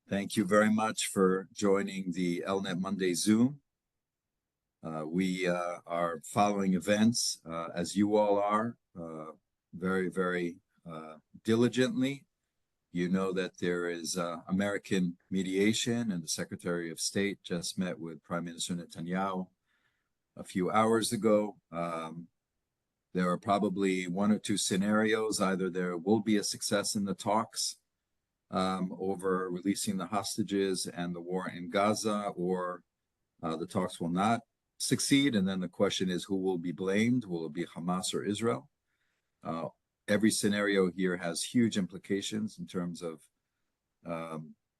Thank you very much for joining the ELNET Monday Zoom. We are following events, as you all are, very diligently. You know that there is American mediation, and the Secretary of State just met with Prime Minister Netanyahu a few hours ago. There are probably one or two scenarios. Either there will be a success in the talks over releasing the hostages and the war in Gaza, or the talks will not succeed. And then the question is, who will be blamed? Will it be Hamas or Israel? Every scenario here has huge implications in terms of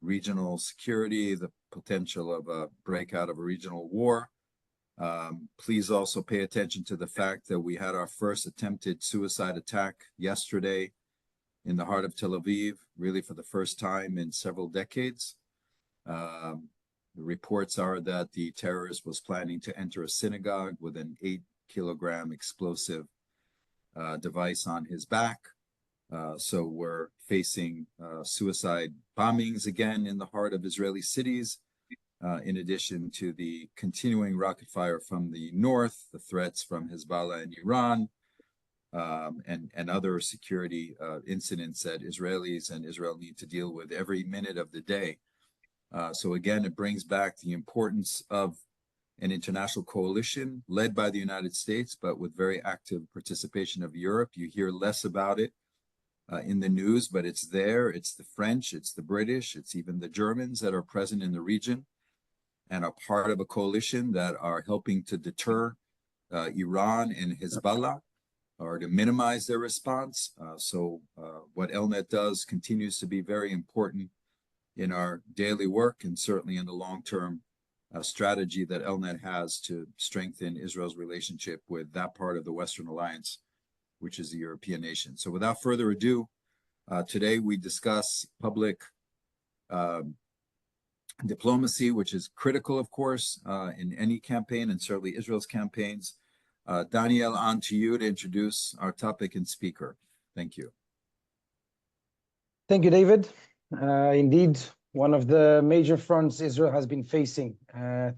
regional security, the potential of a breakout of a regional war. Please also pay attention to the fact that we had our first attempted suicide attack yesterday in the heart of Tel Aviv, really for the first time in several decades. The reports are that the terrorist was planning to enter a synagogue with an 8-kilogram explosive device on his back. So we're facing suicide bombings again in the heart of Israeli cities, in addition to the continuing rocket fire from the north, the threats from Hezbollah and Iran, and other security incidents that Israelis and Israel need to deal with every minute of the day. So again, it brings back the importance of an international coalition led by the United States, but with very active participation of Europe. You hear less about it in the news, but it's there. It's the French, it's the British, it's even the Germans that are present in the region and are part of a coalition that are helping to deter Iran and Hezbollah, or to minimize their response. So what ELNET does continues to be very important in our daily work, and certainly in the long-term strategy that ELNET has to strengthen Israel's relationship with that part of the Western Alliance, which is the European nation. So without further ado, today we discuss public diplomacy, which is critical, of course, in any campaign, and certainly Israel's campaigns. Daniel, on to you to introduce our topic and speaker. Thank you. Thank you, David. Indeed, one of the major fronts Israel has been facing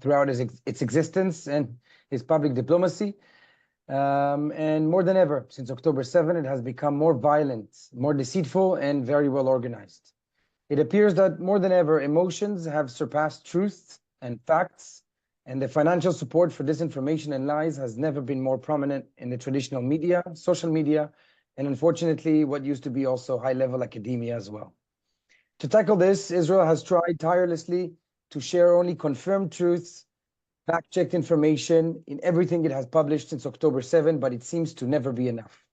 throughout its existence and its public diplomacy. And more than ever, since October 7, it has become more violent, more deceitful, and very well organized. It appears that more than ever, emotions have surpassed truth and facts, and the financial support for disinformation and lies has never been more prominent in the traditional media, social media, and unfortunately, what used to be also high-level academia as well. To tackle this, Israel has tried tirelessly to share only confirmed truths, fact-checked information in everything it has published since October 7, but it seems to never be enough.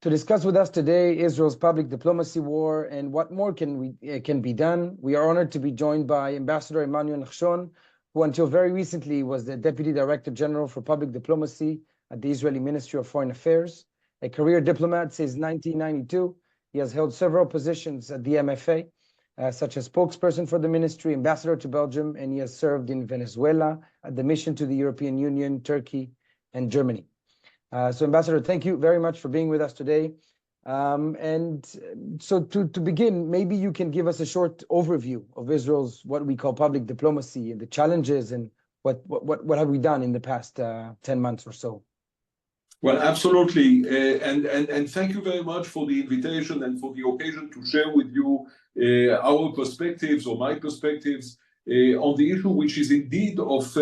To discuss with us today Israel's public diplomacy war and what more can be done, we are honored to be joined by Ambassador Emmanuel Nahshon, who until very recently was the Deputy Director General for Public Diplomacy at the Israeli Ministry of Foreign Affairs. A career diplomat since 1992, he has held several positions at the MFA, such as spokesperson for the ministry, ambassador to Belgium, and he has served in Venezuela at the mission to the European Union, Turkey, and Germany. So Ambassador, thank you very much for being with us today. And so to begin, maybe you can give us a short overview of Israel's what we call public diplomacy and the challenges, and what have we done in the past 10 months or so? Well, absolutely. And thank you very much for the invitation and for the occasion to share with you our perspectives, or my perspectives, on the issue, which is indeed of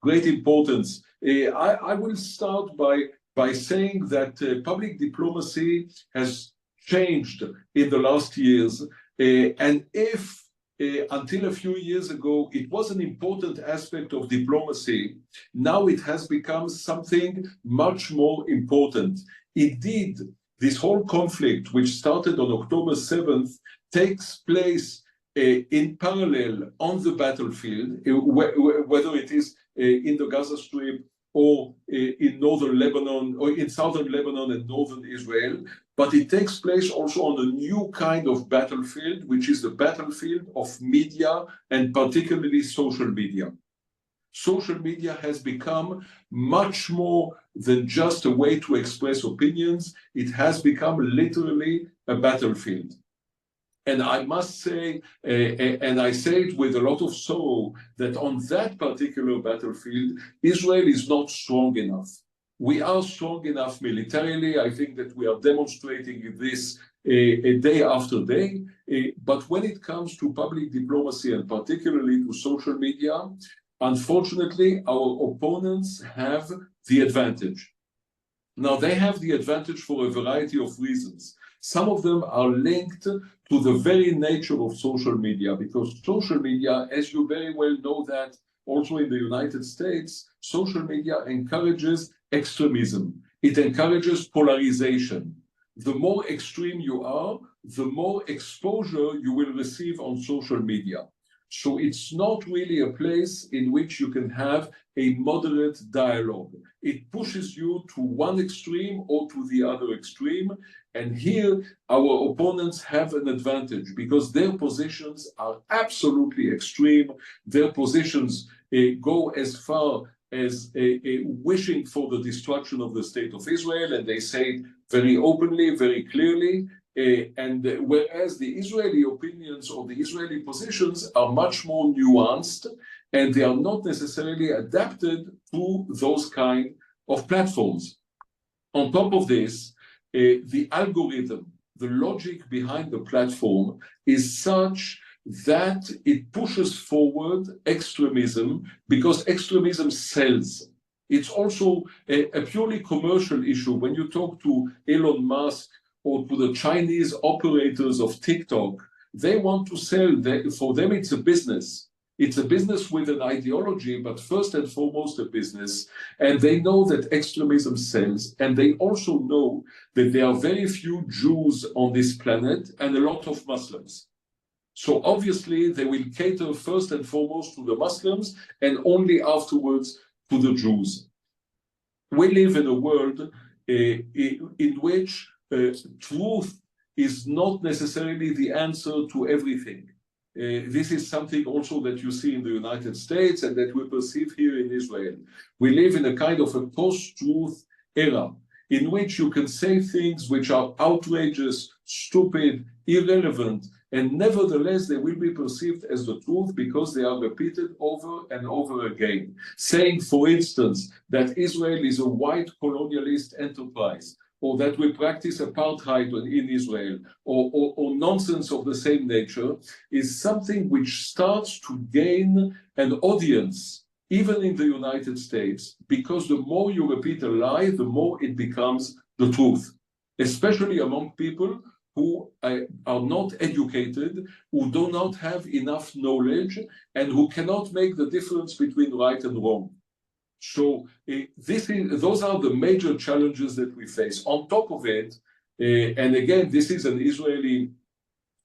great importance. I will start by saying that public diplomacy has changed in the last years. And if until a few years ago it was an important aspect of diplomacy, now it has become something much more important. Indeed, this whole conflict, which started on October 7th, takes place in parallel on the battlefield, whether it is in the Gaza Strip or in northern Lebanon, or in southern Lebanon and northern Israel, but it takes place also on a new kind of battlefield, which is the battlefield of media, and particularly social media. Social media has become much more than just a way to express opinions. It has become literally a battlefield. And I must say, and I say it with a lot of sorrow, that on that particular battlefield, Israel is not strong enough. We are strong enough militarily. I think that we are demonstrating this day after day. But when it comes to public diplomacy and particularly to social media, unfortunately, our opponents have the advantage. Now, they have the advantage for a variety of reasons. Some of them are linked to the very nature of social media, because social media, as you very well know that also in the United States, social media encourages extremism. It encourages polarization. The more extreme you are, the more exposure you will receive on social media. So it's not really a place in which you can have a moderate dialogue. It pushes you to one extreme or to the other extreme. And here, our opponents have an advantage because their positions are absolutely extreme. Their positions go as far as wishing for the destruction of the state of Israel, and they say it very openly, very clearly. And whereas the Israeli opinions or the Israeli positions are much more nuanced, and they are not necessarily adapted to those kind of platforms. On top of this, the algorithm, the logic behind the platform is such that it pushes forward extremism because extremism sells. It's also a purely commercial issue. When you talk to Elon Musk or to the Chinese operators of TikTok, they want to sell. For them, it's a business. It's a business with an ideology, but first and foremost a business. And they know that extremism sells. And they also know that there are very few Jews on this planet and a lot of Muslims. So obviously, they will cater first and foremost to the Muslims and only afterwards to the Jews. We live in a world in which truth is not necessarily the answer to everything. This is something also that you see in the United States and that we perceive here in Israel. We live in a kind of a post-truth era in which you can say things which are outrageous, stupid, irrelevant, and nevertheless they will be perceived as the truth because they are repeated over and over again. Saying, for instance, that Israel is a white colonialist enterprise, or that we practice apartheid in Israel, or nonsense of the same nature, is something which starts to gain an audience, even in the United States, because the more you repeat a lie, the more it becomes the truth, especially among people who are not educated, who do not have enough knowledge, and who cannot make the difference between right and wrong. So those are the major challenges that we face. On top of it, and again, this is an Israeli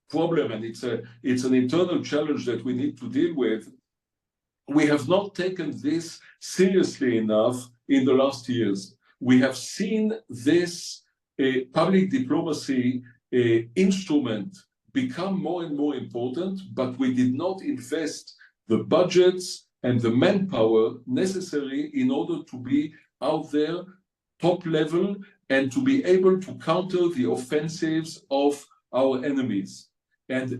problem, and it's an internal challenge that we need to deal with. We have not taken this seriously enough in the last years. We have seen this public diplomacy instrument become more and more important, but we did not invest the budgets and the manpower necessary in order to be out there, top level, and to be able to counter the offensives of our enemies. And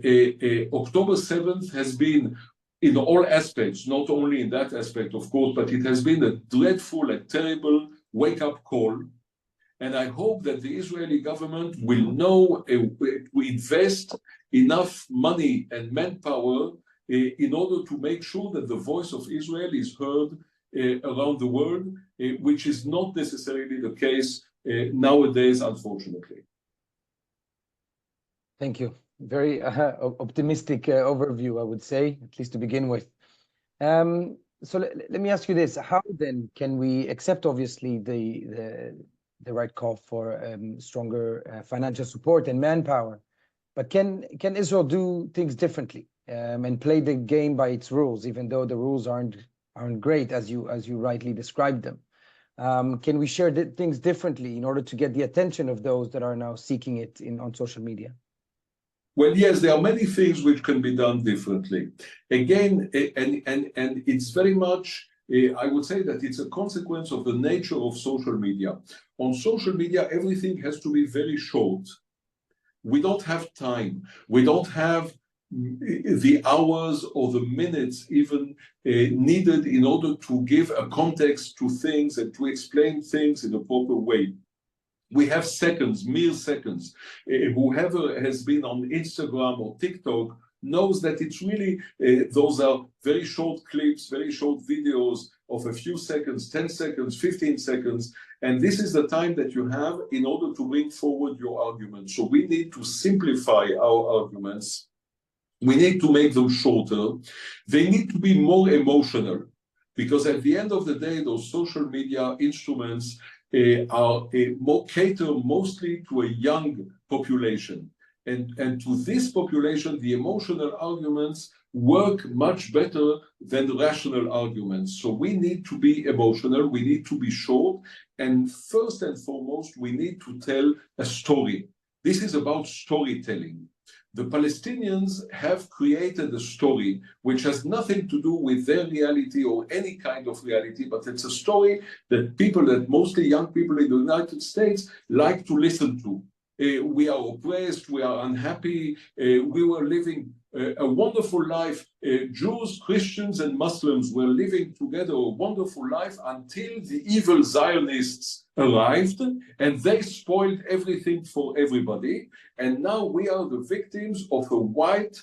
October 7th has been, in all aspects, not only in that aspect, of course, but it has been a dreadful and terrible wake-up call. And I hope that the Israeli government will know to invest enough money and manpower in order to make sure that the voice of Israel is heard around the world, which is not necessarily the case nowadays, unfortunately. Thank you. Very optimistic overview, I would say, at least to begin with. So let me ask you this. How then can we accept, obviously, the right call for stronger financial support and manpower, but can Israel do things differently and play the game by its rules, even though the rules aren't great as you rightly described them? Can we share things differently in order to get the attention of those that are now seeking it on social media? Well, yes, there are many things which can be done differently. Again, and it's very much, I would say that it's a consequence of the nature of social media. On social media, everything has to be very short. We don't have time. We don't have the hours or the minutes even needed in order to give a context to things and to explain things in a proper way. We have seconds, mere seconds. Whoever has been on Instagram or TikTok knows that it's really, those are very short clips, very short videos of a few seconds, 10 seconds, 15 seconds. And this is the time that you have in order to bring forward your arguments. So we need to simplify our arguments. We need to make them shorter. They need to be more emotional, because at the end of the day, those social media instruments are cater mostly to a young population. And to this population, the emotional arguments work much better than rational arguments. So we need to be emotional, we need to be short, and first and foremost, we need to tell a story. This is about storytelling. The Palestinians have created a story which has nothing to do with their reality or any kind of reality, but it's a story that people, that mostly young people in the United States, like to listen to. We are oppressed, we are unhappy, we were living a wonderful life. Jews, Christians, and Muslims were living together a wonderful life until the evil Zionists arrived and they spoiled everything for everybody. And now we are the victims of a white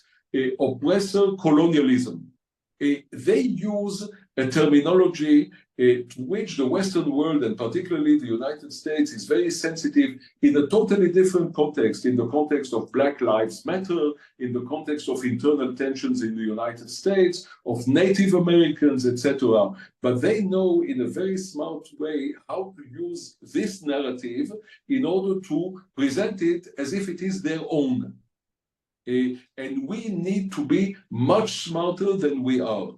oppressor colonialism. They use a terminology to which the Western world, and particularly the United States, is very sensitive in a totally different context, in the context of Black Lives Matter, in the context of internal tensions in the United States, of Native Americans, etc. But they know in a very smart way how to use this narrative in order to present it as if it is their own. And we need to be much smarter than we are.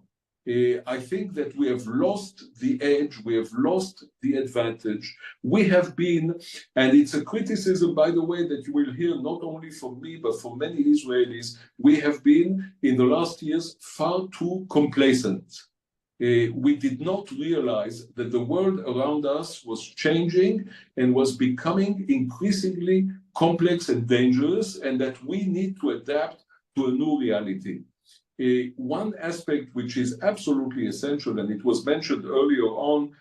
I think that we have lost the edge, we have lost the advantage. We have been, and it's a criticism, by the way, that you will hear not only from me, but from many Israelis, we have been, in the last years, far too complacent. We did not realize that the world around us was changing and was becoming increasingly complex and dangerous, and that we need to adapt to a new reality. One aspect which is absolutely essential, and it was mentioned earlier on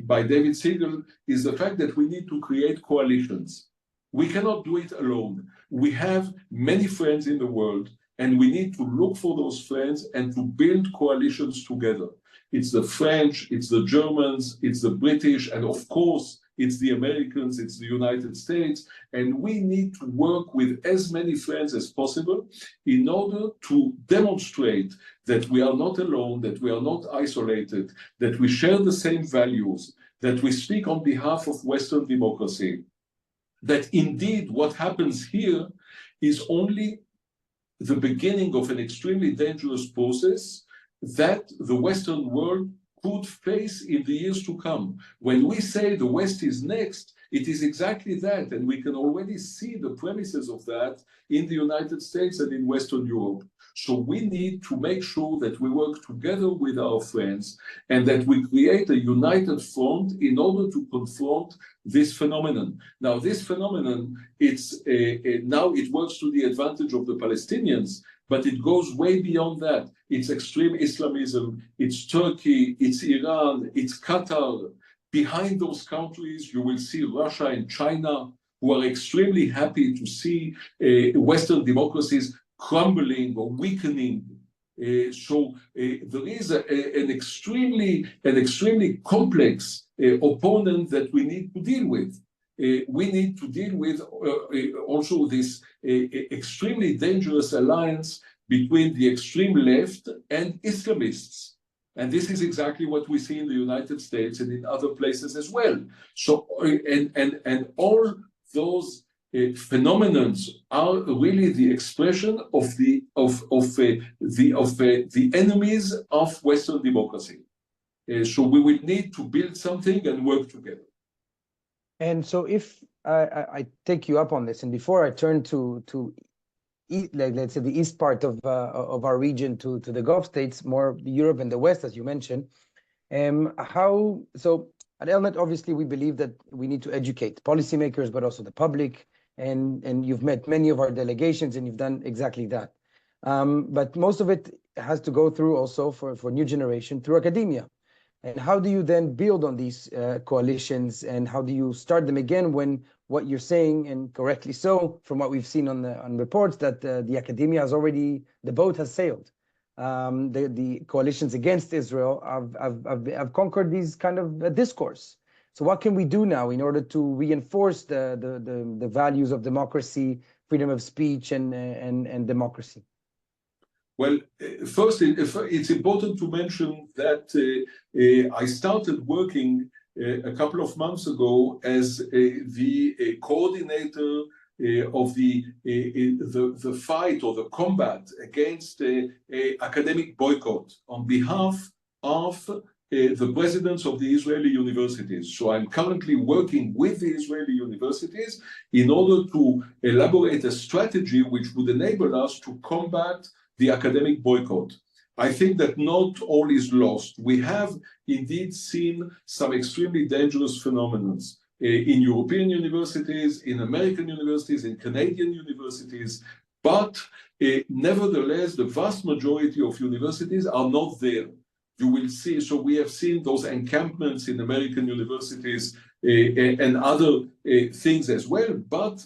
by David Siegel, is the fact that we need to create coalitions. We cannot do it alone. We have many friends in the world, and we need to look for those friends and to build coalitions together. It's the French, it's the Germans, it's the British, and of course, it's the Americans, it's the United States, and we need to work with as many friends as possible in order to demonstrate that we are not alone, that we are not isolated, that we share the same values, that we speak on behalf of Western democracy, that indeed what happens here is only the beginning of an extremely dangerous process that the Western world could face in the years to come. When we say the West is next, it is exactly that, and we can already see the premises of that in the United States and in Western Europe. So we need to make sure that we work together with our friends and that we create a united front in order to confront this phenomenon. Now, this phenomenon, now it works to the advantage of the Palestinians, but it goes way beyond that. It's extreme Islamism, it's Turkey, it's Iran, it's Qatar. Behind those countries, you will see Russia and China, who are extremely happy to see Western democracies crumbling or weakening. So there is an extremely complex opponent that we need to deal with. We need to deal with also this extremely dangerous alliance between the extreme left and Islamists. And this is exactly what we see in the United States and in other places as well. So, and all those phenomenons are really the expression of the enemies of Western democracy. So we will need to build something and work together. And so if I take you up on this, and before I turn to let's say the east part of our region to the Gulf states, more Europe and the West, as you mentioned, so at ELNET, obviously, we believe that we need to educate policymakers, but also the public, and you've met many of our delegations, and you've done exactly that. But most of it has to go through also for new generation through academia. And how do you then build on these coalitions, and how do you start them again when what you're saying, and correctly so, from what we've seen on reports, that the academia has already, the boat has sailed. The coalitions against Israel have conquered these kind of discourse. So what can we do now in order to reinforce the values of democracy, freedom of speech, and democracy? Well, first, it's important to mention that I started working a couple of months ago as the coordinator of the fight or the combat against academic boycott on behalf of the presidents of the Israeli universities. So I'm currently working with the Israeli universities in order to elaborate a strategy which would enable us to combat the academic boycott. I think that not all is lost. We have indeed seen some extremely dangerous phenomena in European universities, in American universities, in Canadian universities, but nevertheless, the vast majority of universities are not there. You will see, so we have seen those encampments in American universities and other things as well, but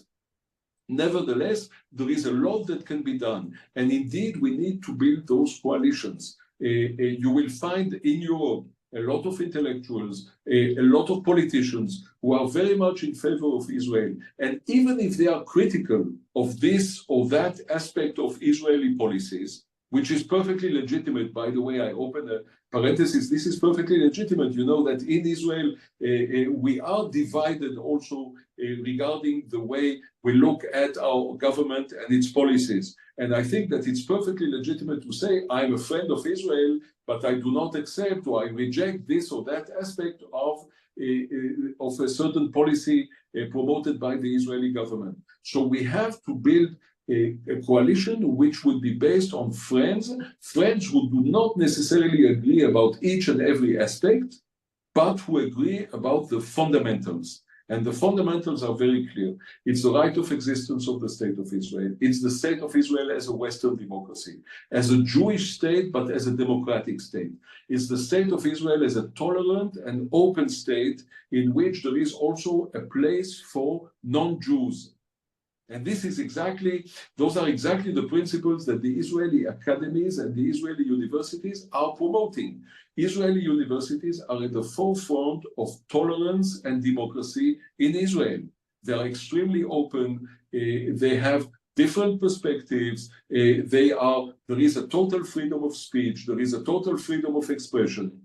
nevertheless, there is a lot that can be done. And indeed, we need to build those coalitions. You will find in Europe a lot of intellectuals, a lot of politicians who are very much in favor of Israel. And even if they are critical of this or that aspect of Israeli policies, which is perfectly legitimate, by the way, I open a parenthesis, this is perfectly legitimate. You know that in Israel, we are divided also regarding the way we look at our government and its policies. And I think that it's perfectly legitimate to say, I'm a friend of Israel, but I do not accept or I reject this or that aspect of a certain policy promoted by the Israeli government. So we have to build a coalition which would be based on friends who do not necessarily agree about each and every aspect, but who agree about the fundamentals. And the fundamentals are very clear. It's the right of existence of the State of Israel. It's the State of Israel as a Western democracy, as a Jewish state, but as a democratic state. It's the State of Israel as a tolerant and open state in which there is also a place for non-Jews. And this is those are exactly the principles that the Israeli academies and the Israeli universities are promoting. Israeli universities are at the forefront of tolerance and democracy in Israel. They are extremely open. They have different perspectives. There is a total freedom of speech. There is a total freedom of expression.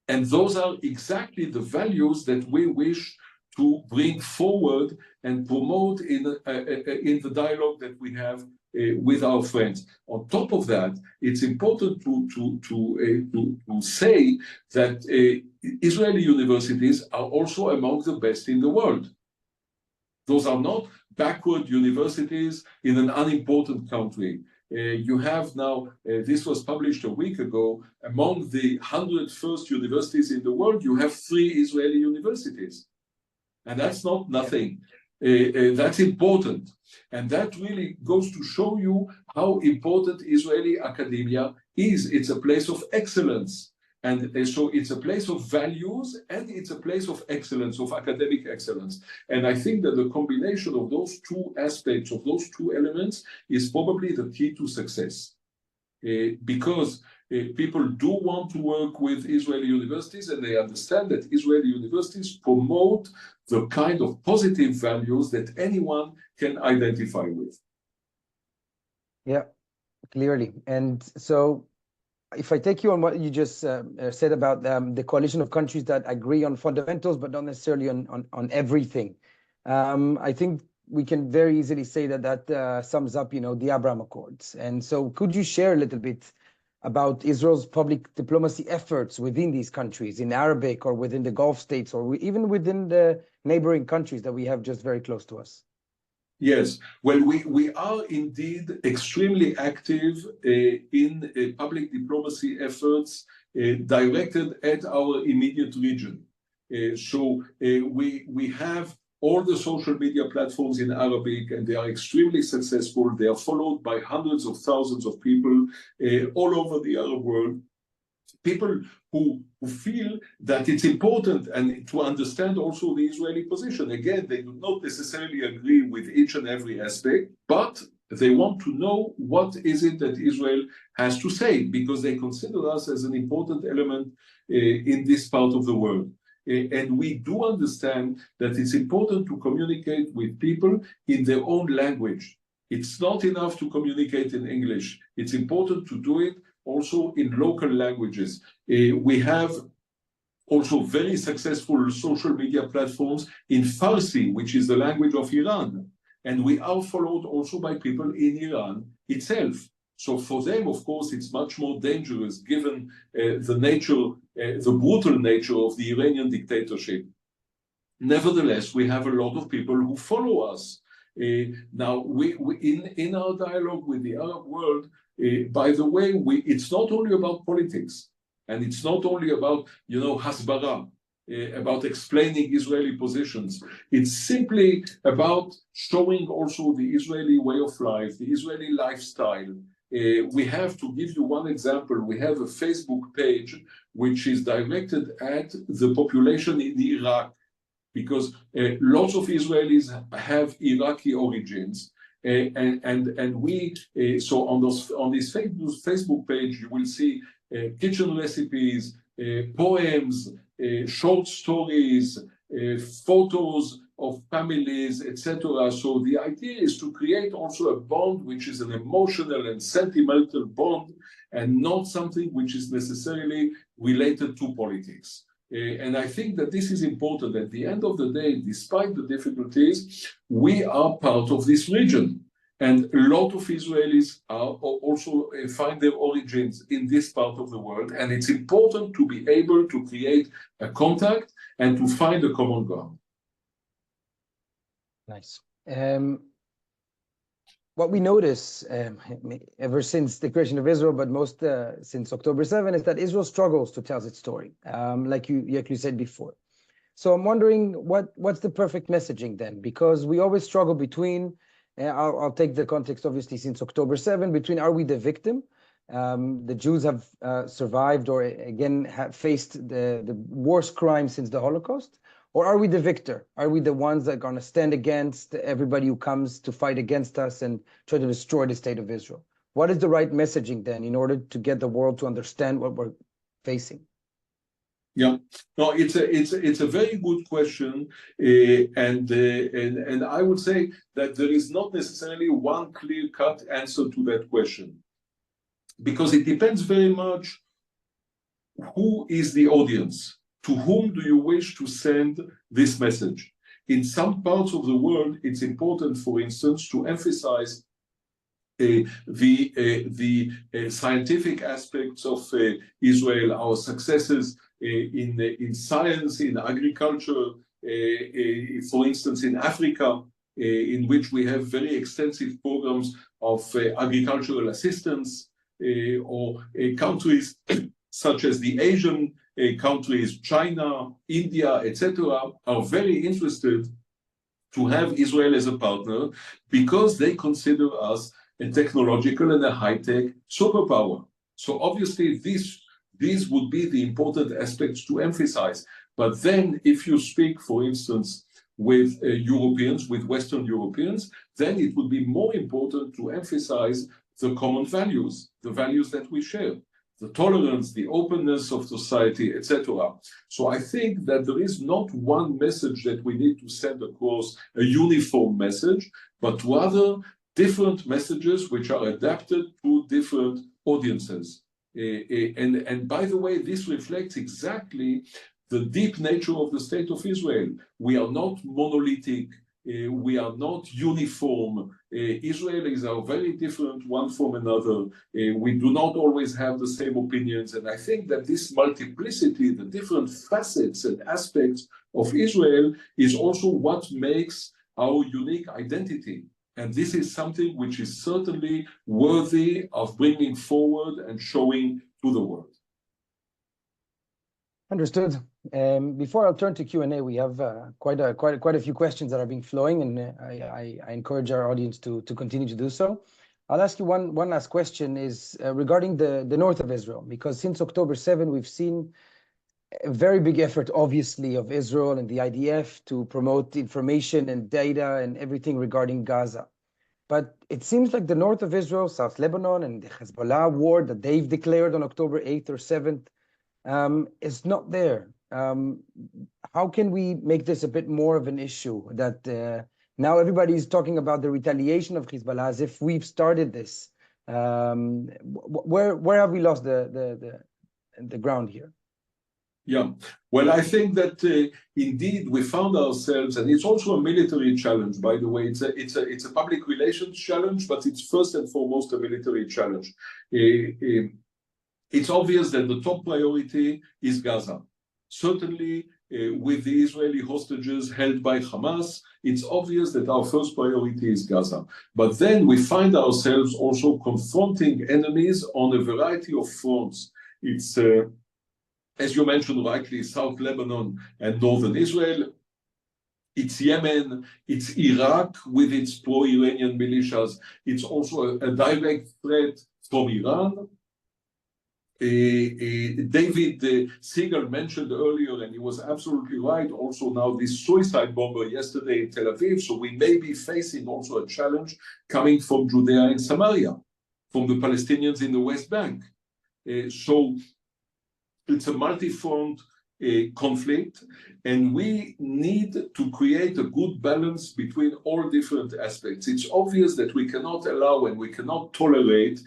And those are exactly the values that we wish to bring forward and promote in the dialogue that we have with our friends. On top of that, it's important to say that Israeli universities are also among the best in the world. Those are not backward universities in an unimportant country. You have now, this was published a week ago, among the 100 first universities in the world, you have 3 Israeli universities. And that's not nothing. That's important. And that really goes to show you how important Israeli academia is. It's a place of excellence. And so it's a place of values and it's a place of excellence, of academic excellence. And I think that the combination of those 2 aspects, of those 2 elements, is probably the key to success. Because people do want to work with Israeli universities, and they understand that Israeli universities promote the kind of positive values that anyone can identify with. Yeah, clearly. And so if I take you on what you just said about the coalition of countries that agree on fundamentals, but not necessarily on everything, I think we can very easily say that sums up, the Abraham Accords. And so could you share a little bit about Israel's public diplomacy efforts within these countries, in Arabic or within the Gulf states, or even within the neighboring countries that we have just very close to us? Yes, well, we are indeed extremely active in public diplomacy efforts directed at our immediate region. So we have all the social media platforms in Arabic, and they are extremely successful. They are followed by hundreds of thousands of people all over the Arab world. People who feel that it's important and to understand also the Israeli position. Again, they do not necessarily agree with each and every aspect, but they want to know what is it that Israel has to say, because they consider us as an important element in this part of the world. And we do understand that it's important to communicate with people in their own language. It's not enough to communicate in English. It's important to do it also in local languages. We have also very successful social media platforms in Farsi, which is the language of Iran. And we are followed also by people in Iran itself. So for them, of course, it's much more dangerous given the brutal nature of the Iranian dictatorship. Nevertheless, we have a lot of people who follow us. Now, in our dialogue with the Arab world, by the way, it's not only about politics, and it's not only about, hasbara, about explaining Israeli positions. It's simply about showing also the Israeli way of life, the Israeli lifestyle. We have, to give you one example, we have a Facebook page which is directed at the population in Iraq, because lots of Israelis have Iraqi origins. And we, so on this Facebook page, you will see kitchen recipes, poems, short stories, photos of families, etc. So the idea is to create also a bond which is an emotional and sentimental bond, and not something which is necessarily related to politics. And I think that this is important. At the end of the day, despite the difficulties, we are part of this region. And a lot of Israelis also find their origins in this part of the world. And it's important to be able to create a contact and to find a common ground. Nice. What we notice ever since the creation of Israel, but most since October 7, is that Israel struggles to tell its story, like you said before. So I'm wondering, what's the perfect messaging then? Because we always struggle between, I'll take the context, obviously, since October 7, between are we the victim? The Jews have survived, or again, have faced the worst crime since the Holocaust? Or are we the victor? Are we the ones that are going to stand against everybody who comes to fight against us and try to destroy the state of Israel? What is the right messaging then in order to get the world to understand what we're facing? Yeah, no, it's a very good question, and I would say that there is not necessarily one clear-cut answer to that question, because it depends very much who is the audience. To whom do you wish to send this message? In some parts of the world, it's important, for instance, to emphasize the scientific aspects of Israel, our successes in science, in agriculture, for instance, in Africa, in which we have very extensive programs of agricultural assistance, or countries such as the Asian countries, China, India, etc., are very interested to have Israel as a partner because they consider us a technological and a high-tech superpower. So obviously, these would be the important aspects to emphasize. But then if you speak, for instance, with Europeans, with Western Europeans, then it would be more important to emphasize the common values, the values that we share, the tolerance, the openness of society, etc. So I think that there is not one message that we need to send across, a uniform message, but rather different messages which are adapted to different audiences. And by the way, this reflects exactly the deep nature of the state of Israel. We are not monolithic. We are not uniform. Israelis are very different one from another. We do not always have the same opinions. And I think that this multiplicity, the different facets and aspects of Israel, is also what makes our unique identity. And this is something which is certainly worthy of bringing forward and showing to the world. Understood. Before I'll turn to Q&A, we have quite a few questions that are being flowing, and I encourage our audience to continue to do so. I'll ask you one last question is regarding the north of Israel, because since October 7, we've seen a very big effort, obviously, of Israel and the IDF to promote information and data and everything regarding Gaza. But it seems like the north of Israel, South Lebanon, and the Hezbollah war that they've declared on October 8th or 7th is not there. How can we make this a bit more of an issue that now everybody's talking about the retaliation of Hezbollah as if we've started this? Where have we lost the ground here? Yeah, well, I think that indeed we found ourselves, and it's also a military challenge, by the way. It's a public relations challenge, but it's first and foremost a military challenge. It's obvious that the top priority is Gaza. Certainly, with the Israeli hostages held by Hamas, it's obvious that our first priority is Gaza. But then we find ourselves also confronting enemies on a variety of fronts. It's as you mentioned rightly, South Lebanon and northern Israel. It's Yemen, it's Iraq with its pro-Iranian militias. It's also a direct threat from Iran. David Siegel mentioned earlier, and he was absolutely right, also now this suicide bomber yesterday in Tel Aviv. So we may be facing also a challenge coming from Judea and Samaria, from the Palestinians in the West Bank. So it's a multi-front conflict, and we need to create a good balance between all different aspects. It's obvious that we cannot allow and we cannot tolerate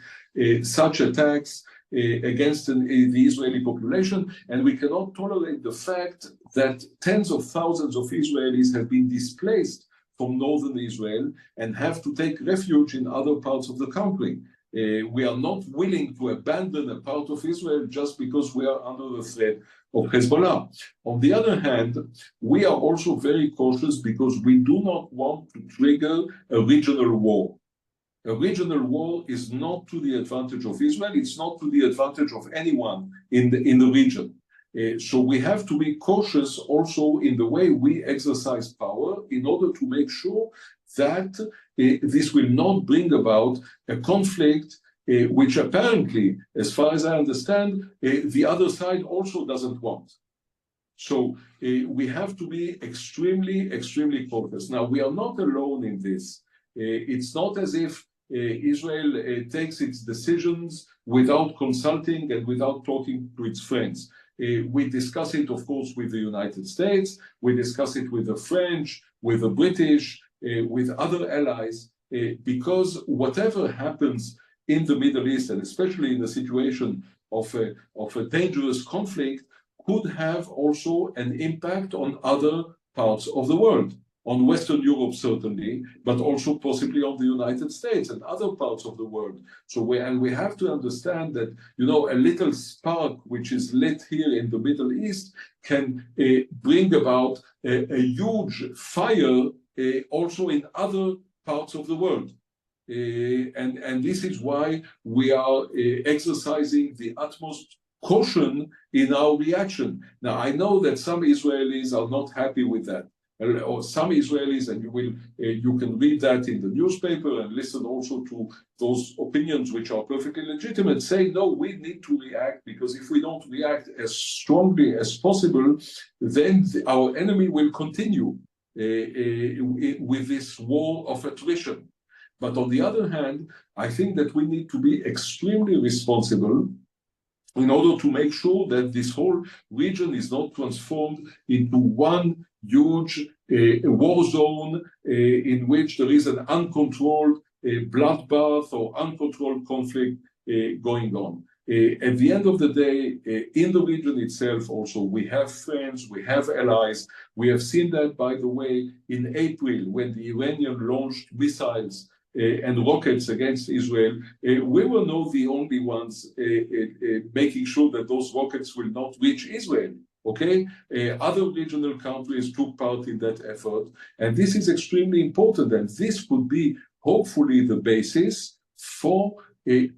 such attacks against the Israeli population, and we cannot tolerate the fact that tens of thousands of Israelis have been displaced from northern Israel and have to take refuge in other parts of the country. We are not willing to abandon a part of Israel just because we are under the threat of Hezbollah. On the other hand, we are also very cautious because we do not want to trigger a regional war. A regional war is not to the advantage of Israel. It's not to the advantage of anyone in the region. So we have to be cautious also in the way we exercise power in order to make sure that this will not bring about a conflict which apparently, as far as I understand, the other side also doesn't want. So we have to be extremely, extremely cautious. Now, we are not alone in this. It's not as if Israel takes its decisions without consulting and without talking to its friends. We discuss it, of course, with the United States. We discuss it with the French, with the British, with other allies, because whatever happens in the Middle East, and especially in the situation of a dangerous conflict, could have also an impact on other parts of the world. On Western Europe, certainly, but also possibly on the United States and other parts of the world. So we have to understand that, you know, a little spark which is lit here in the Middle East can bring about a huge fire also in other parts of the world. And this is why we are exercising the utmost caution in our reaction. Now, I know that some Israelis are not happy with that. Or some Israelis, and you can read that in the newspaper and listen also to those opinions which are perfectly legitimate, say, no, we need to react, because if we don't react as strongly as possible, then our enemy will continue with this war of attrition. But on the other hand, I think that we need to be extremely responsible in order to make sure that this whole region is not transformed into one huge war zone in which there is an uncontrolled bloodbath or uncontrolled conflict going on. At the end of the day, in the region itself also, we have friends, we have allies. We have seen that, by the way, in April, when the Iranian launched missiles and rockets against Israel. We were not the only ones making sure that those rockets will not reach Israel. Okay, other regional countries took part in that effort, and this is extremely important. And this could be hopefully the basis for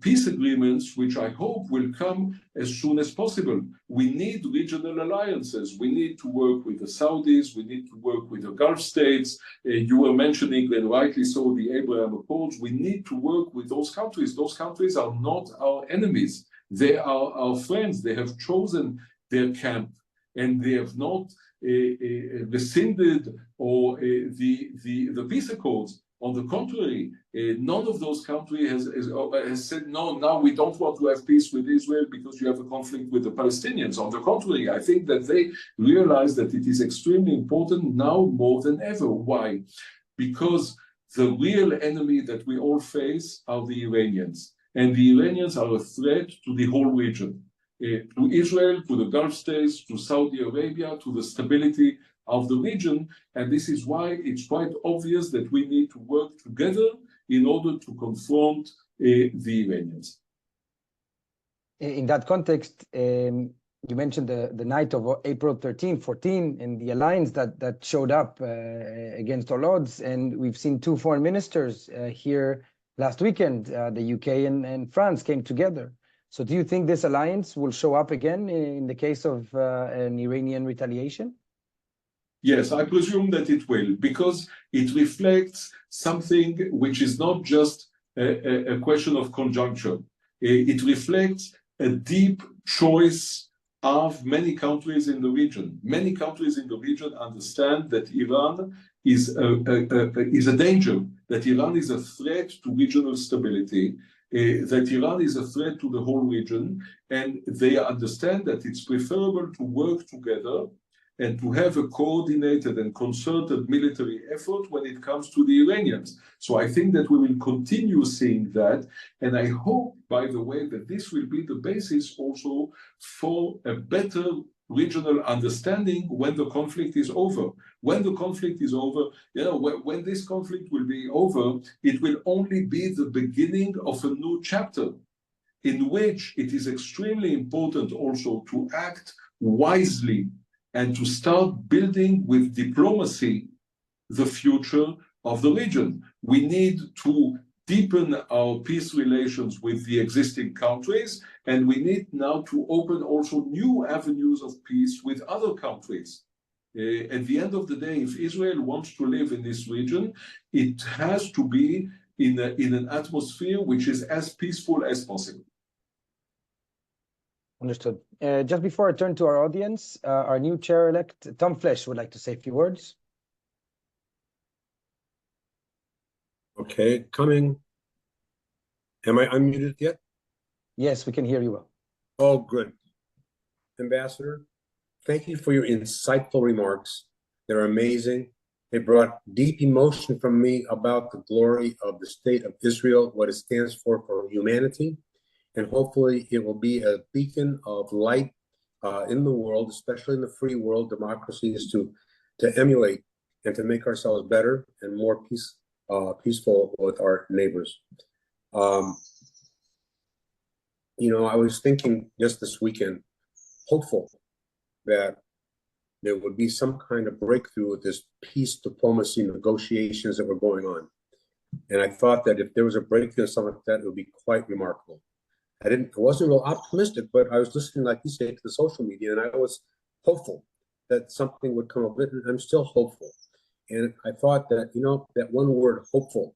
peace agreements, which I hope will come as soon as possible. We need regional alliances. We need to work with the Saudis. We need to work with the Gulf states. You were mentioning, and rightly so, the Abraham Accords. We need to work with those countries. Those countries are not our enemies. They are our friends. They have chosen their camp, and they have not rescinded or the peace accords. On the contrary, none of those countries has said, no, now we don't want to have peace with Israel because you have a conflict with the Palestinians. On the contrary, I think that they realize that it is extremely important now more than ever. Why? Because the real enemy that we all face are the Iranians. And the Iranians are a threat to the whole region, to Israel, to the Gulf states, to Saudi Arabia, to the stability of the region. And this is why it's quite obvious that we need to work together in order to confront the Iranians. In that context, you mentioned the night of April 13, 14, and the alliance that showed up against all odds. And we've seen two foreign ministers here last weekend. The UK and France came together. So do you think this alliance will show up again in the case of an Iranian retaliation? Yes, I presume that it will, because it reflects something which is not just a question of conjuncture. It reflects a deep choice of many countries in the region. Many countries in the region understand that Iran is a danger, that Iran is a threat to regional stability, that Iran is a threat to the whole region, and they understand that it's preferable to work together and to have a coordinated and concerted military effort when it comes to the Iranians. So I think that we will continue seeing that. And I hope, by the way, that this will be the basis also for a better regional understanding when the conflict is over. When the conflict is over, when this conflict will be over, it will only be the beginning of a new chapter in which it is extremely important also to act wisely and to start building with diplomacy the future of the region. We need to deepen our peace relations with the existing countries, and we need now to open also new avenues of peace with other countries. At the end of the day, if Israel wants to live in this region, it has to be in an atmosphere which is as peaceful as possible. Understood. Just before I turn to our audience, our new chair-elect, Tom Flesch, would like to say a few words. Okay, coming. Am I unmuted yet? Yes, we can hear you well. Oh, good. Ambassador, thank you for your insightful remarks. They're amazing. They brought deep emotion from me about the glory of the state of Israel, what it stands for humanity. And hopefully it will be a beacon of light in the world, especially in the free world, democracies to emulate and to make ourselves better and more peaceful with our neighbors. I was thinking just this weekend, hopeful that there would be some kind of breakthrough with this peace diplomacy negotiations that were going on. And I thought that if there was a breakthrough or something like that, it would be quite remarkable. I wasn't real optimistic, but I was listening, like you say, to the social media, and I was hopeful that something would come of it, and I'm still hopeful. And I thought that, that one word, hopeful,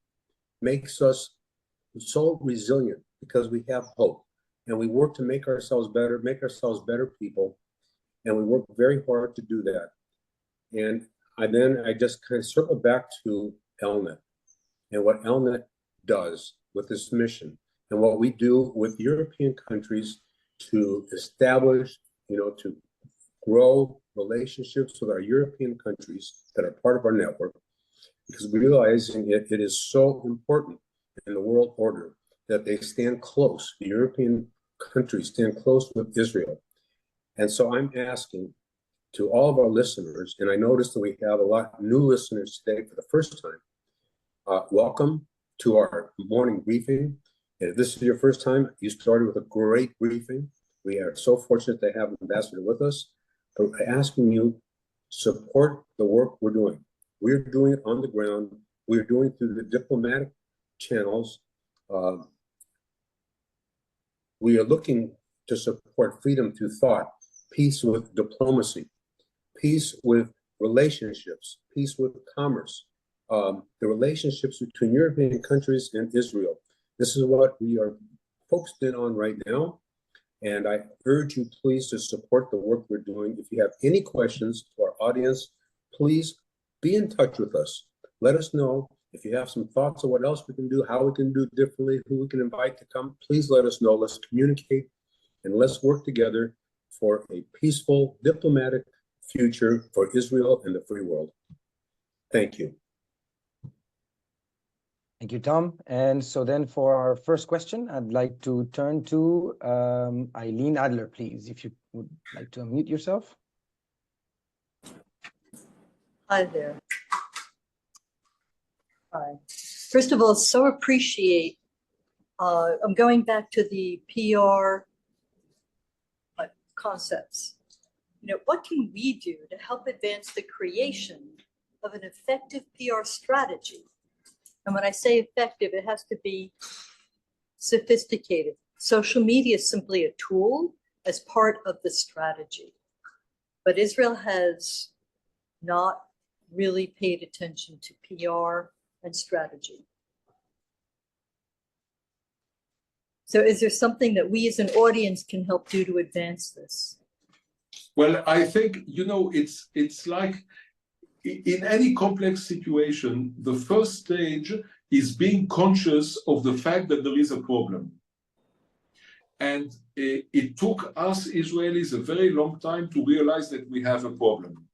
makes us so resilient because we have hope, and we work to make ourselves better people, and we work very hard to do that. And I just kind of circle back to ELNET and what ELNET does with this mission. And what we do with European countries to establish, to grow relationships with our European countries that are part of our network, because realizing it is so important in the world order that they stand close, the European countries stand close with Israel. And so I'm asking to all of our listeners, and I noticed that we have a lot of new listeners today for the first time, welcome to our morning briefing. And if this is your first time, you started with a great briefing. We are so fortunate to have an ambassador with us. But we're asking you to support the work we're doing. We're doing it on the ground. We're doing it through the diplomatic channels. we are looking to support freedom through thought, peace with diplomacy, peace with relationships, peace with commerce, the relationships between European countries and Israel. This is what we are focused in on right now. And I urge you, please, to support the work we're doing. If you have any questions to our audience, please be in touch with us. Let us know if you have some thoughts on what else we can do, how we can do differently, who we can invite to come. Please let us know. Let's communicate and let's work together for a peaceful, diplomatic future for Israel and the free world. Thank you. Thank you, Tom. And so then for our first question, I'd like to turn to Eileen Adler, please, if you would like to unmute yourself. Hi there. Hi. First of all, so appreciate, I'm going back to the PR concepts. You know, what can we do to help advance the creation of an effective PR strategy? And when I say effective, it has to be sophisticated. Social media is simply a tool as part of the strategy. But Israel has not really paid attention to PR and strategy. So is there something that we as an audience can help do to advance this? Well, I think, you know, it's like in any complex situation, the first stage is being conscious of the fact that there is a problem. And it took us Israelis a very long time to realize that we have a problem.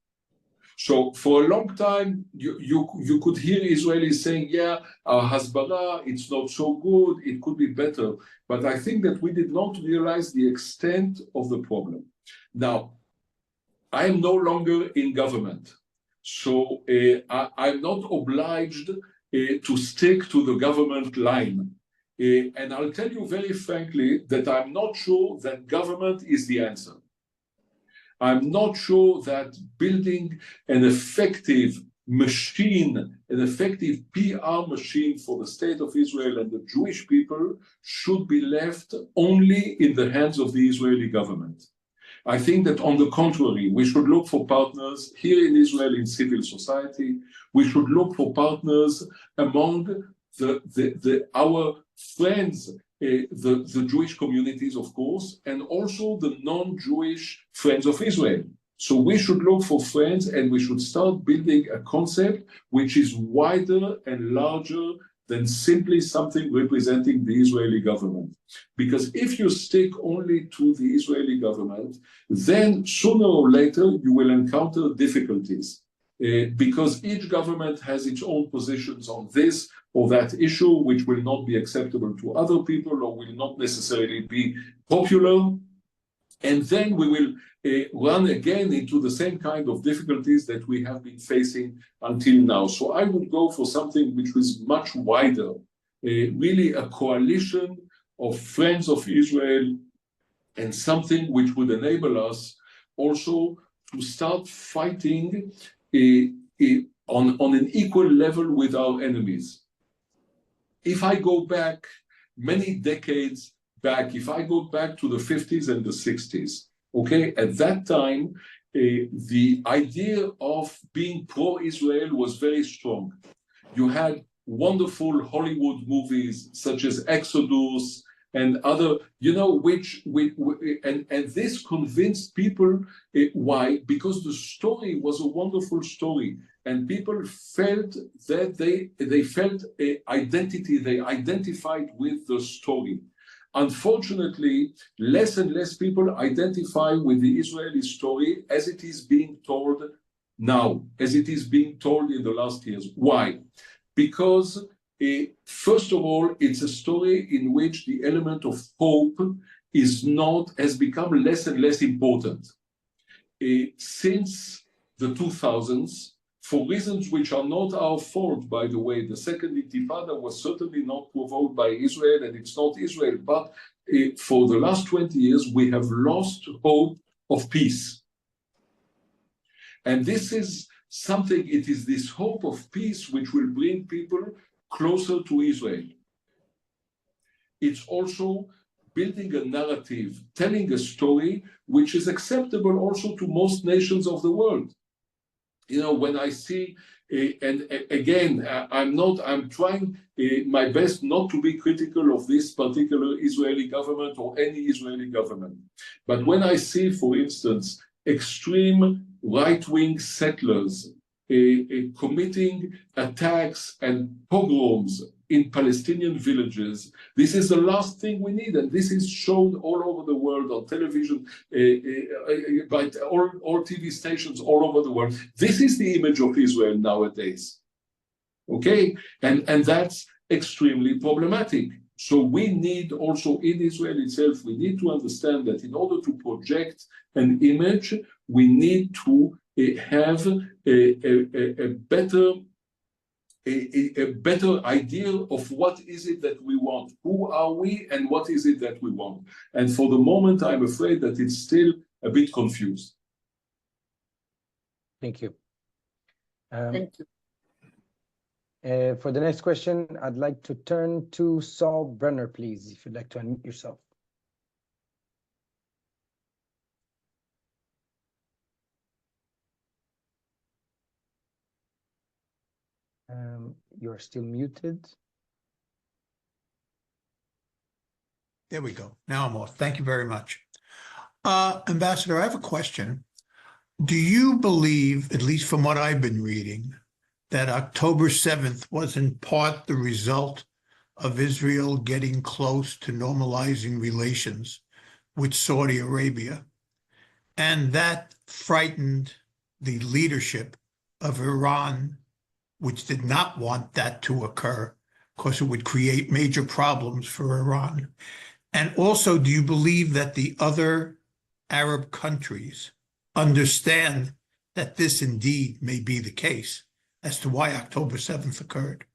So for a long time, you could hear Israelis saying, yeah, our Hasbara, it's not so good, it could be better. But I think that we did not realize the extent of the problem. Now, I am no longer in government. So I'm not obliged to stick to the government line. And I'll tell you very frankly that I'm not sure that government is the answer. I'm not sure that building an effective machine, an effective PR machine for the state of Israel and the Jewish people should be left only in the hands of the Israeli government. I think that on the contrary, we should look for partners here in Israel in civil society. We should look for partners among our friends, the Jewish communities, of course, and also the non-Jewish friends of Israel. So we should look for friends and we should start building a concept which is wider and larger than simply something representing the Israeli government. Because if you stick only to the Israeli government, then sooner or later you will encounter difficulties. Because each government has its own positions on this or that issue, which will not be acceptable to other people or will not necessarily be popular. And then we will run again into the same kind of difficulties that we have been facing until now. So I would go for something which was much wider, really a coalition of friends of Israel, and something which would enable us also to start fighting on an equal level with our enemies. If I go back many decades back, if I go back to the 50s and the 60s, okay, at that time, the idea of being pro-Israel was very strong. You had wonderful Hollywood movies such as Exodus and other, you know, and this convinced people. Why? Because the story was a wonderful story. And people felt that they felt identity, they identified with the story. Unfortunately, less and less people identify with the Israeli story as it is being told now, as it is being told in the last years. Why? Because, first of all, it's a story in which the element of hope has become less and less important. Since the 2000s, for reasons which are not our fault, by the way, the Second Intifada was certainly not provoked by Israel, and it's not Israel, but for the last 20 years, we have lost hope of peace. And this is something, it is this hope of peace which will bring people closer to Israel. It's also building a narrative, telling a story which is acceptable also to most nations of the world. You know, when I see, and again, I'm trying my best not to be critical of this particular Israeli government or any Israeli government. But when I see, for instance, extreme right-wing settlers committing attacks and pogroms in Palestinian villages, this is the last thing we need, and this is shown all over the world on television, by all TV stations all over the world. This is the image of Israel nowadays, okay? And that's extremely problematic. So we need also in Israel itself, we need to understand that in order to project an image, we need to have a better idea of what is it that we want, who are we, and what is it that we want. And for the moment, I'm afraid that it's still a bit confused. Thank you. Thank you. For the next question, I'd like to turn to Saul Brenner, please, if you'd like to unmute yourself. You're still muted. There we go. Now I'm off. Thank you very much. Ambassador, I have a question. Do you believe, at least from what I've been reading, that October 7th was in part the result of Israel getting close to normalizing relations with Saudi Arabia, and that frightened the leadership of Iran, which did not want that to occur because it would create major problems for Iran? And also, do you believe that the other Arab countries understand that this indeed may be the case as to why October 7th occurred?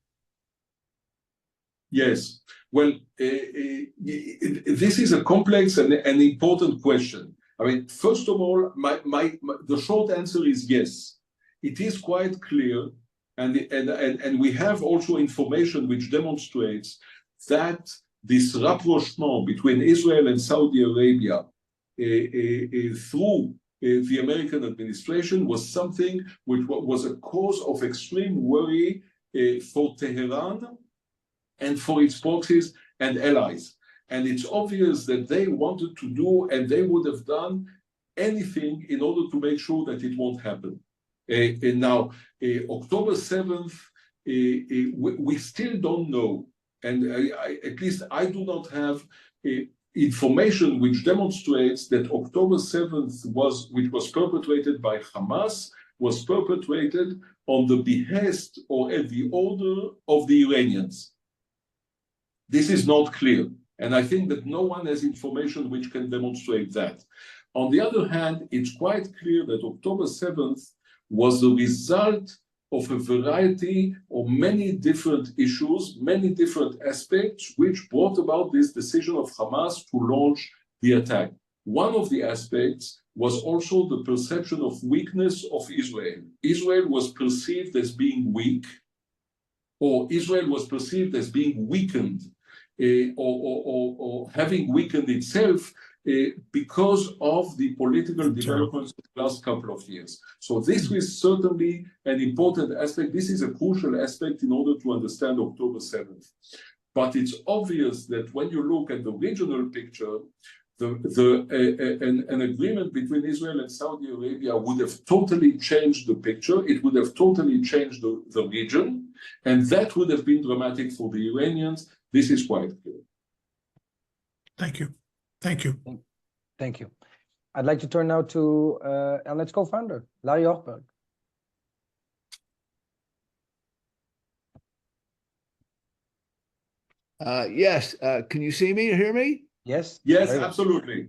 Yes. Well, this is a complex and an important question. I mean, first of all, the short answer is yes. It is quite clear, and we have also information which demonstrates that this rapprochement between Israel and Saudi Arabia through the American administration was something which was a cause of extreme worry for Tehran and for its proxies and allies. And it's obvious that they wanted to do, and they would have done anything in order to make sure that it won't happen. And now, October 7th, we still don't know, and at least I do not have information which demonstrates that October 7th which was perpetrated by Hamas, was perpetrated on the behest or at the order of the Iranians. This is not clear, and I think that no one has information which can demonstrate that. On the other hand, it's quite clear that October 7th was the result of a variety of many different issues, many different aspects, which brought about this decision of Hamas to launch the attack. One of the aspects was also the perception of weakness of Israel. Israel was perceived as being weak, or Israel was perceived as being weakened, or having weakened itself because of the political developments of the last couple of years. So this is certainly an important aspect. This is a crucial aspect in order to understand October 7th. But it's obvious that when you look at the regional picture, an agreement between Israel and Saudi Arabia would have totally changed the picture. It would have totally changed the region, and that would have been dramatic for the Iranians. This is quite clear. Thank you. Thank you. Thank you. I'd like to turn now to ELNET's co-founder, Larry Hochberg. Yes. Can you see me or hear me? Yes? Yes, absolutely.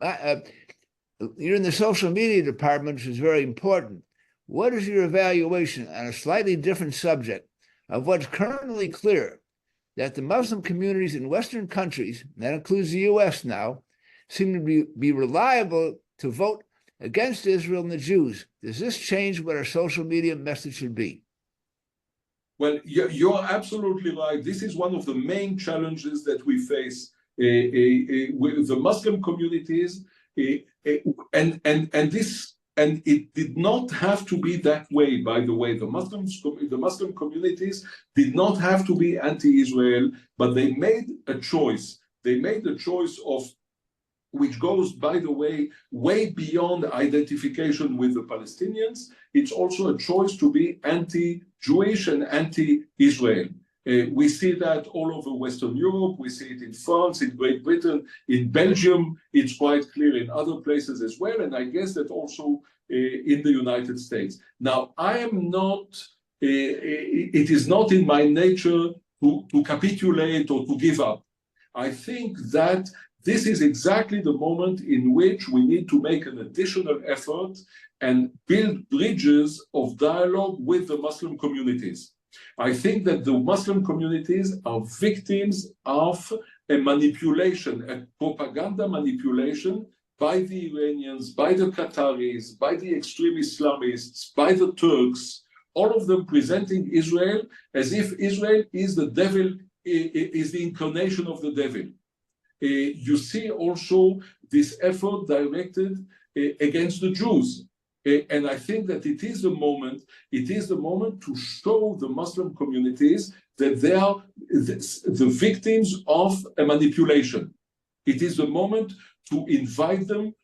You're in the social media department, which is very important. What is your evaluation on a slightly different subject of what's currently clear that the Muslim communities in Western countries, and that includes the U.S. now, seem to be reliable to vote against Israel and the Jews? Does this change what our social media message should be? Well, you're absolutely right. This is one of the main challenges that we face with the Muslim communities, and it did not have to be that way, by the way. The Muslim communities did not have to be anti-Israel, but they made a choice. They made a choice which goes, by the way beyond identification with the Palestinians. It's also a choice to be anti-Jewish and anti-Israel. We see that all over Western Europe. We see it in France, in Great Britain, in Belgium. It's quite clear in other places as well. And I guess that also in the United States. Now, I am not, it is not in my nature to capitulate or to give up. I think that this is exactly the moment in which we need to make an additional effort and build bridges of dialogue with the Muslim communities. I think that the Muslim communities are victims of a manipulation, a propaganda manipulation by the Iranians, by the Qataris, by the extreme Islamists, by the Turks, all of them presenting Israel as if Israel is the devil, is the incarnation of the devil. You see also this effort directed against the Jews. And I think that it is the moment to show the Muslim communities that they are the victims of a manipulation. It is the moment to invite them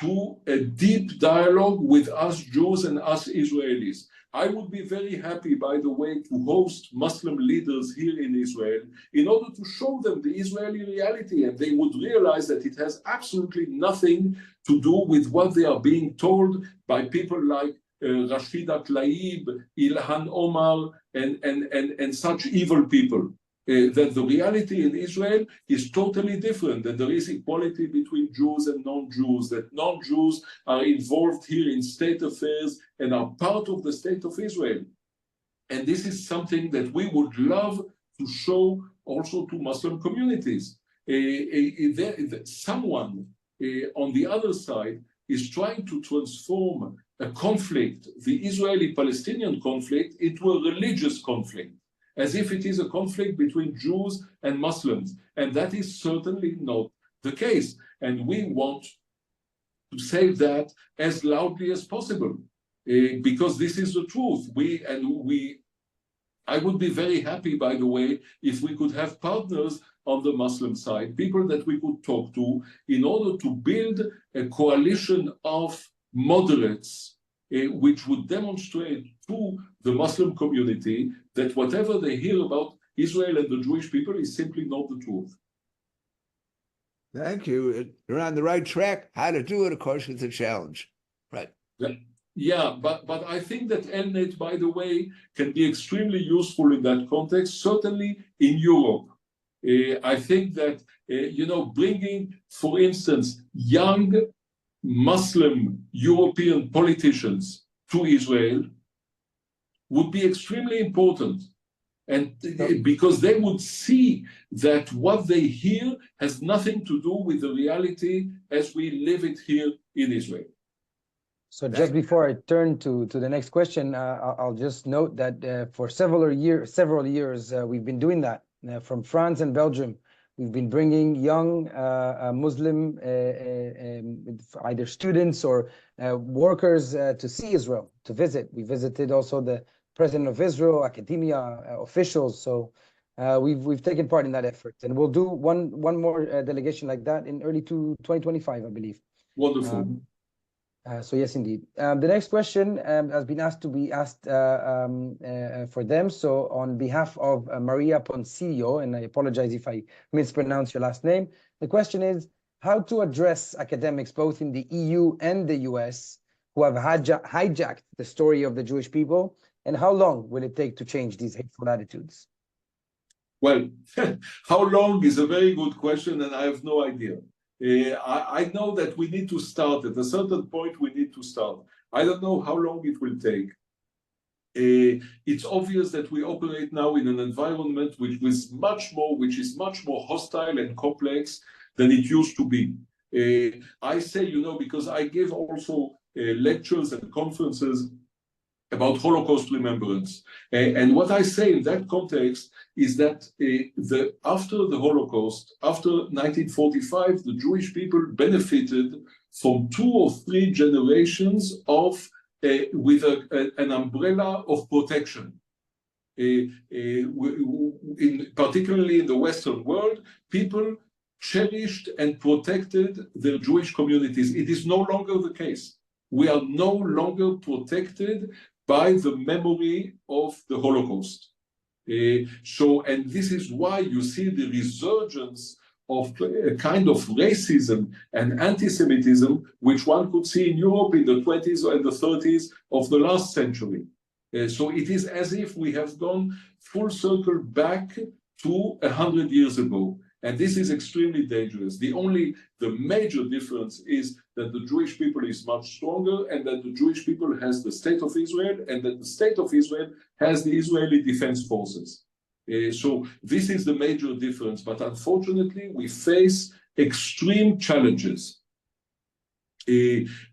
to a deep dialogue with us Jews and us Israelis. I would be very happy, by the way, to host Muslim leaders here in Israel in order to show them the Israeli reality, and they would realize that it has absolutely nothing to do with what they are being told by people like Rashida Tlaib, Ilhan Omar, and such evil people. That the reality in Israel is totally different, that there is equality between Jews and non-Jews, that non-Jews are involved here in state affairs and are part of the state of Israel. And this is something that we would love to show also to Muslim communities. Someone on the other side is trying to transform a conflict, the Israeli-Palestinian conflict, into a religious conflict, as if it is a conflict between Jews and Muslims. And that is certainly not the case. And we want to say that as loudly as possible, because this is the truth. I would be very happy, by the way, if we could have partners on the Muslim side, people that we could talk to in order to build a coalition of moderates, which would demonstrate to the Muslim community that whatever they hear about Israel and the Jewish people is simply not the truth. Thank you. You're on the right track. How to do it, of course, is a challenge. Right. Yeah, but I think that ELNET, by the way, can be extremely useful in that context, certainly in Europe. I think that, bringing, for instance, young Muslim European politicians to Israel would be extremely important. And because they would see that what they hear has nothing to do with the reality as we live it here in Israel. So just before I turn to the next question, I'll just note that for several years, we've been doing that. From France and Belgium, we've been bringing young Muslim, either students or workers to see Israel, to visit. We visited also the President of Israel, academia, officials. So we've taken part in that effort. And we'll do one more delegation like that in early 2025, I believe. Wonderful. So yes, indeed. The next question has been asked to be asked for them. So on behalf of Maria Poncillo, and I apologize if I mispronounce your last name, the question is how to address academics both in the EU and the US who have hijacked the story of the Jewish people, and how long will it take to change these hateful attitudes? Well, how long is a very good question, and I have no idea. I know that we need to start at a certain point. We need to start. I don't know how long it will take. It's obvious that we operate now in an environment which is much more hostile and complex than it used to be. I say, because I give also lectures and conferences about Holocaust remembrance. And what I say in that context is that after the Holocaust, after 1945, the Jewish people benefited from 2 or 3 generations of with an umbrella of protection. Particularly in the Western world, people cherished and protected their Jewish communities. It is no longer the case. We are no longer protected by the memory of the Holocaust. And this is why you see the resurgence of a kind of racism and anti-Semitism, which one could see in Europe in the 20s and the 30s of the last century. So it is as if we have gone full circle back to 100 years ago. And this is extremely dangerous. The major difference is that the Jewish people is much stronger, and that the Jewish people has the state of Israel, and that the state of Israel has the Israeli Defense Forces. So this is the major difference. But unfortunately, we face extreme challenges.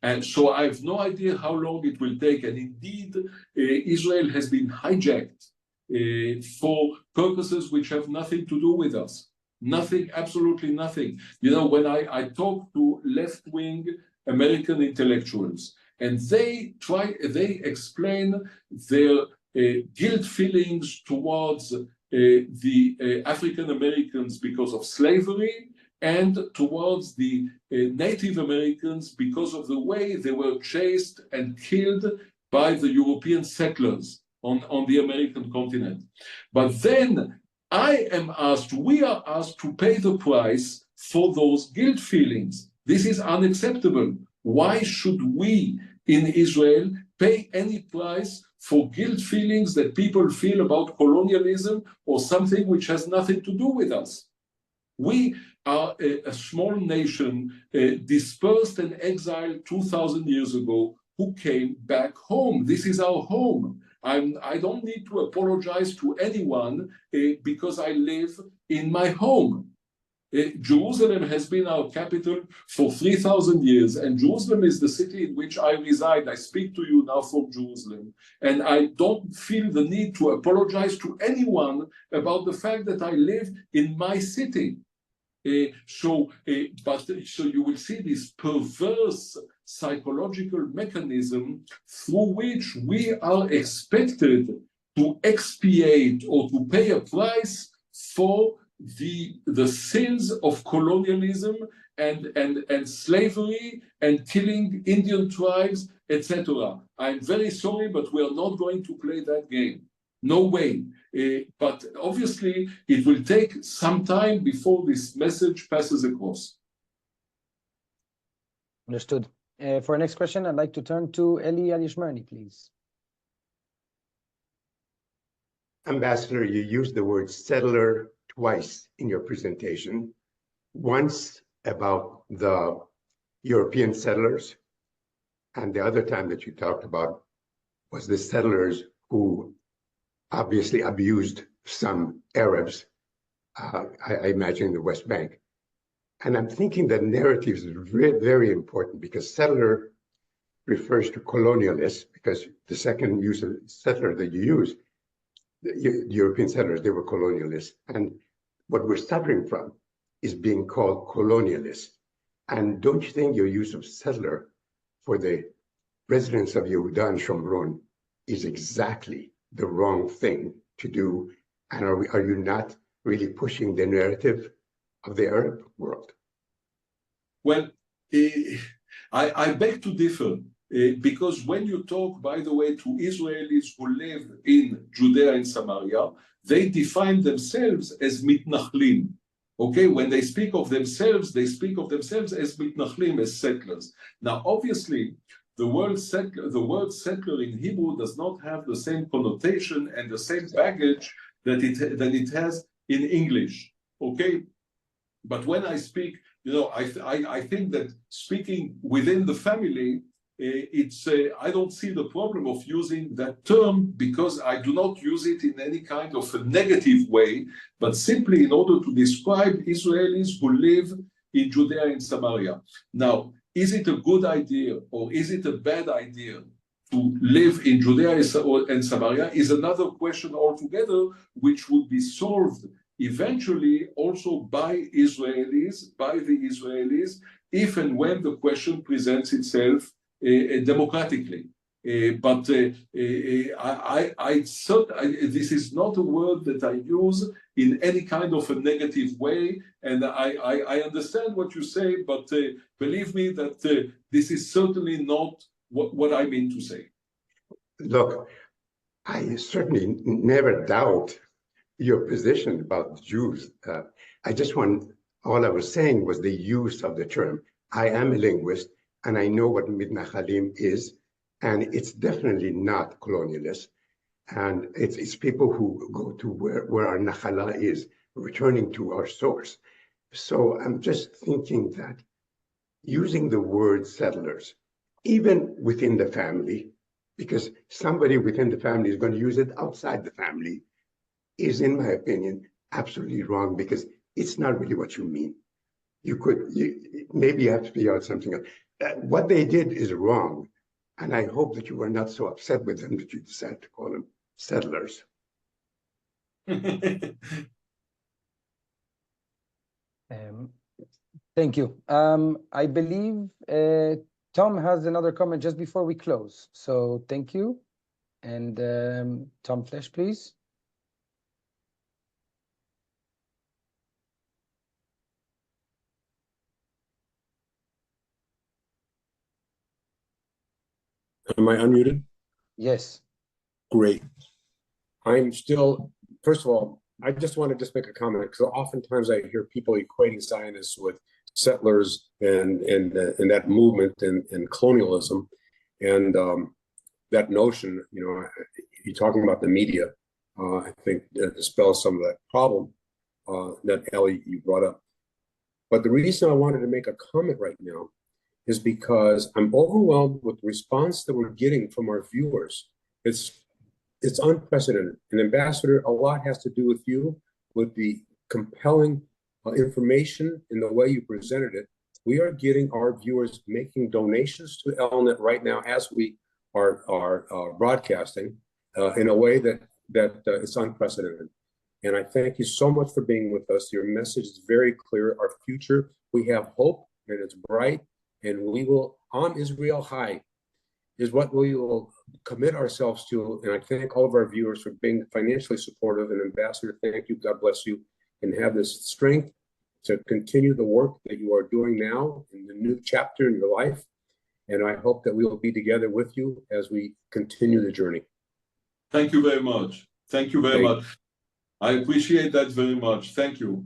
And so I have no idea how long it will take. And indeed, Israel has been hijacked for purposes which have nothing to do with us. Nothing, absolutely nothing. You know, when I talk to left-wing American intellectuals, and they explain their guilt feelings towards the African Americans because of slavery, and towards the Native Americans because of the way they were chased and killed by the European settlers on the American continent. But then we are asked to pay the price for those guilt feelings. This is unacceptable. Why should we in Israel pay any price for guilt feelings that people feel about colonialism or something which has nothing to do with us? We are a small nation dispersed and exiled 2,000 years ago who came back home. This is our home. I don't need to apologize to anyone because I live in my home. Jerusalem has been our capital for 3,000 years, and Jerusalem is the city in which I reside. I speak to you now from Jerusalem, and I don't feel the need to apologize to anyone about the fact that I live in my city. So you will see this perverse psychological mechanism through which we are expected to expiate or to pay a price for the sins of colonialism and slavery and killing Indian tribes, etc. I'm very sorry, but we are not going to play that game. No way. But obviously, it will take some time before this message passes across. Understood. For our next question, I'd like to turn to Eli Alishmerni, please. Ambassador, you used the word settler twice in your presentation. Once about the European settlers, and the other time that you talked about was the settlers who obviously abused some Arabs, I imagine in the West Bank. And I'm thinking that narrative is very important, because settler refers to colonialists, because the second use of settler that you use, the European settlers, they were colonialists. And what we're suffering from is being called colonialists. And don't you think your use of settler for the residents of Yehuda and Shomron is exactly the wrong thing to do? And are you not really pushing the narrative of the Arab world? Well, I beg to differ, because when you talk, by the way, to Israelis who live in Judea and Samaria, they define themselves as mitnachlim. Okay, when they speak of themselves as mitnachlim, as settlers. Now, obviously, the word settler in Hebrew does not have the same connotation and the same baggage that it has in English. Okay, but when I speak, I think that speaking within the family, I don't see the problem of using that term, because I do not use it in any kind of a negative way, but simply in order to describe Israelis who live in Judea and Samaria. Now, is it a good idea or is it a bad idea to live in Judea and Samaria is another question altogether, which would be solved eventually also by the Israelis, if and when the question presents itself democratically. This is not a word that I use in any kind of a negative way, and I understand what you say, but believe me that this is certainly not what I mean to say. Look, I certainly never doubt your position about the Jews. All I was saying was the use of the term. I am a linguist, and I know what mitnachalim is, and it's definitely not colonialist. And it's people who go to where our nachala is, returning to our source. So I'm just thinking that using the word settlers, even within the family, because somebody within the family is going to use it outside the family, is, in my opinion, absolutely wrong, because it's not really what you mean. Maybe you have to figure out something else. What they did is wrong, and I hope that you are not so upset with them that you decided to call them settlers. Thank you. I believe Tom has another comment just before we close. So thank you. And Tom Flesch, please. Am I unmuted? Yes. Great. I'm still, first of all, I just want to make a comment, because oftentimes I hear people equating Zionists with settlers and that movement and colonialism, and that notion, you're talking about the media, I think dispels some of that problem that Ellie, you brought up. But the reason I wanted to make a comment right now is because I'm overwhelmed with the response that we're getting from our viewers. It's unprecedented. And Ambassador, a lot has to do with you, with the compelling information in the way you presented it. We are getting our viewers making donations to ELNET right now as we are broadcasting in a way that it's unprecedented. And I thank you so much for being with us. Your message is very clear. Our future, we have hope, and it's bright, and we will, on Israel High, is what we will commit ourselves to. And I thank all of our viewers for being financially supportive. And Ambassador, thank you. God bless you. And have this strength to continue the work that you are doing now in the new chapter in your life. And I hope that we will be together with you as we continue the journey. Thank you very much. Thank you very much. I appreciate that very much. Thank you.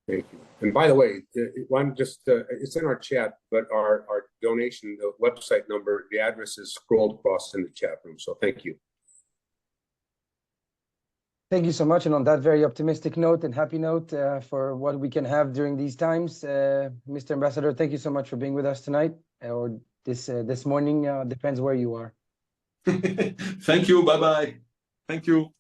Thank you. And by the way, it's in our chat, but our donation, the website number, the address is scrolled across in the chat room. So thank you. Thank you so much. And on that very optimistic note and happy note for what we can have during these times, Mr. Ambassador, thank you so much for being with us tonight, or this morning, depends where you are. Thank you. Bye-bye. Thank you.